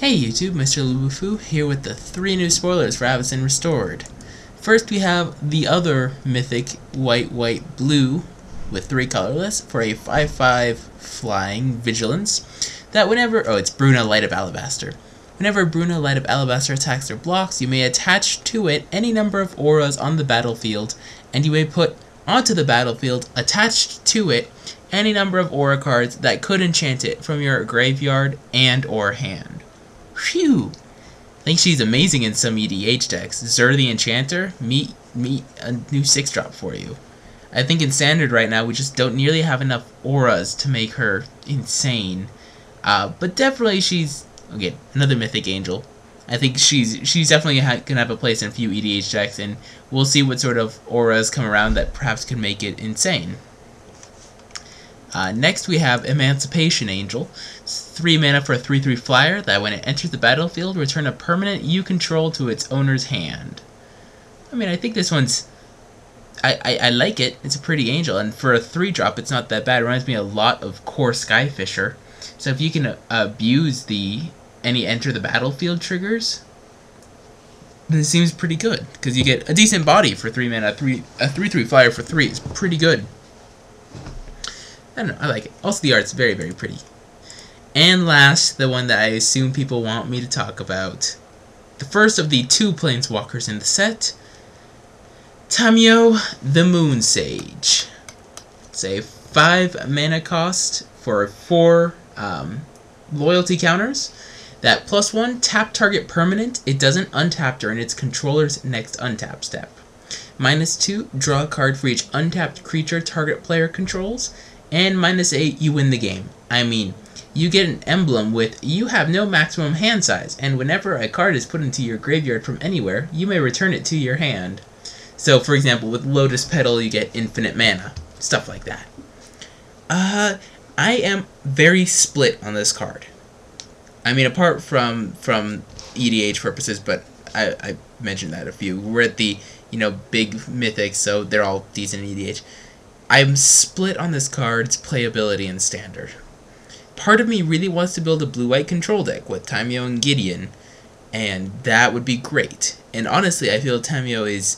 Hey YouTube, Mrlubufu here with the 3 new spoilers for Avacyn Restored. First we have the other mythic white blue with 3 colorless for a 5/5 flying vigilance that it's Bruna Light of Alabaster. Whenever Bruna Light of Alabaster attacks or blocks, you may attach to it any number of auras on the battlefield, and you may put onto the battlefield, attached to it, any number of aura cards that could enchant it from your graveyard and or hand. Phew! I think she's amazing in some EDH decks. Zur the Enchanter, meet a new 6-drop for you. I think in Standard right now we just don't nearly have enough auras to make her insane. But definitely she's, again, another Mythic Angel. I think she's definitely gonna have a place in a few EDH decks, and we'll see what sort of auras come around that perhaps can make it insane. Next we have Emancipation Angel. It's 3 mana for a 3/3 flyer that when it enters the battlefield, return a permanent you control to its owner's hand. I mean, I think this one's... I like it. It's a pretty angel, and for a 3-drop it's not that bad. It reminds me a lot of Core Skyfisher. So if you can abuse any enter the battlefield triggers, then it seems pretty good, because you get a decent body for 3 mana. A 3/3 flyer for 3 is pretty good. I don't know, I like it. Also, the art's very, very pretty. And last, the one that I assume people want me to talk about. The first of the 2 Planeswalkers in the set, Tamiyo the Moon Sage. It's a 5 mana cost for 4 loyalty counters. That +1, tap target permanent. It doesn't untap during its controller's next untap step. -2, draw a card for each untapped creature target player controls. And -8, you win the game. I mean, you get an emblem with you have no maximum hand size, and whenever a card is put into your graveyard from anywhere, you may return it to your hand. So, for example, with Lotus Petal, you get infinite mana. Stuff like that. I am very split on this card. I mean, apart from EDH purposes, but I mentioned that a few. We're at the, big mythics, so they're all decent in EDH. I'm split on this card's playability in Standard. Part of me really wants to build a blue-white control deck with Tamiyo and Gideon, and that would be great. And honestly, I feel Tamiyo is...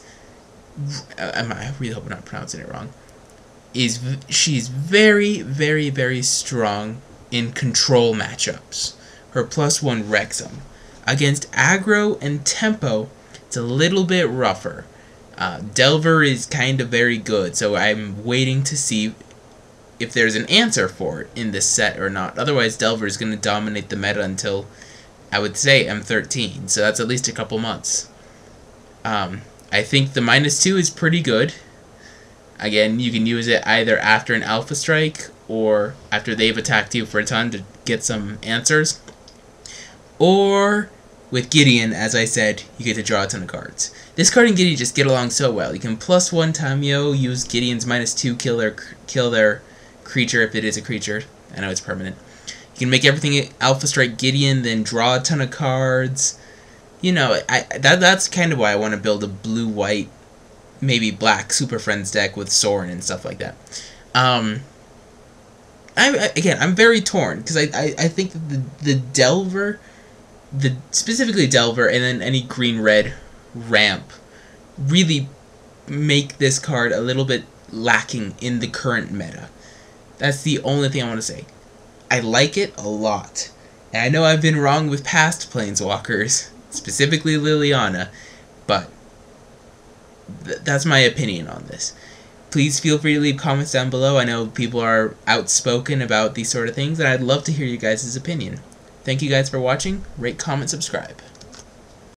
I really hope I'm not pronouncing it wrong. She's very, very, very strong in control matchups. Her +1 wrecks them. Against aggro and tempo, it's a little bit rougher. Delver is kind of very good, so I'm waiting to see if there's an answer for it in this set or not. Otherwise, Delver is going to dominate the meta until, I would say, M13, so that's at least a couple months. I think the -2 is pretty good. Again, you can use it either after an Alpha Strike or after they've attacked you for a ton to get some answers. Or... with Gideon, as I said, you get to draw a ton of cards. This card and Gideon just get along so well. You can +1 Tamiyo, use Gideon's -2, kill their creature if it is a creature. I know it's permanent. You can make everything Alpha Strike Gideon, then draw a ton of cards. That's kind of why I want to build a blue-white, maybe black Super Friends deck with Sorin and stuff like that. I'm very torn, because I think that the Delver... specifically Delver and then any green-red ramp really make this card a little bit lacking in the current meta. That's the only thing I want to say. I like it a lot. And I know I've been wrong with past Planeswalkers, specifically Liliana, but that's my opinion on this. Please feel free to leave comments down below. I know people are outspoken about these sort of things, and I'd love to hear you guys' opinion. Thank you guys for watching. Rate, comment, subscribe.